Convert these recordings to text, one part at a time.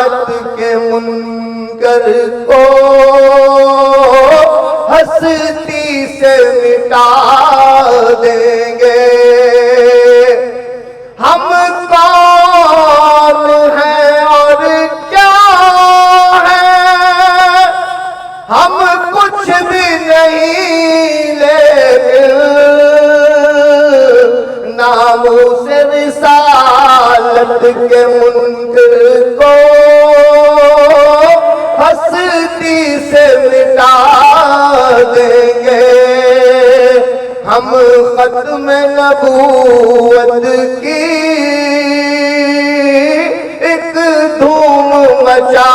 رسالت کے منکر کو ہستی سے مٹا دیں گے۔ ہم کون ہیں اور کیا ہیں، ہم کچھ بھی نہیں، لیکن ناموس رسالت کے منکر کو ہستی سے مٹا دیں گے۔ ہم ختم نبوت کی ایک دھوم مچا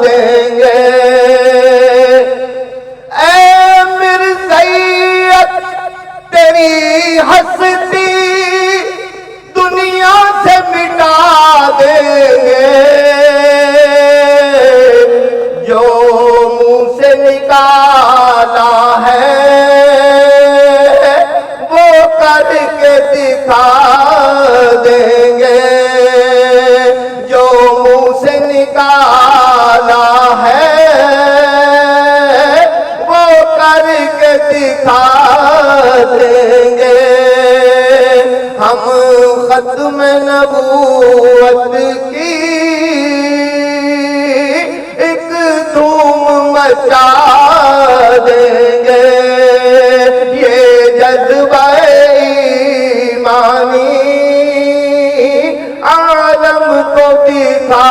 دیں گے۔ اے مرزائیت تیری ہستی دنیا سے مٹا دیں گے، جو منہ سے نکالا ہے وہ کر کے دکھا دیں گے، جو منہ سے نکالا ہے وہ کر کے دکھا دیں گے۔ ہم ختم نبوت کی ایک دھوم مچا دیں گے۔ یہ جذبہ ایمانی عالم کو دکھا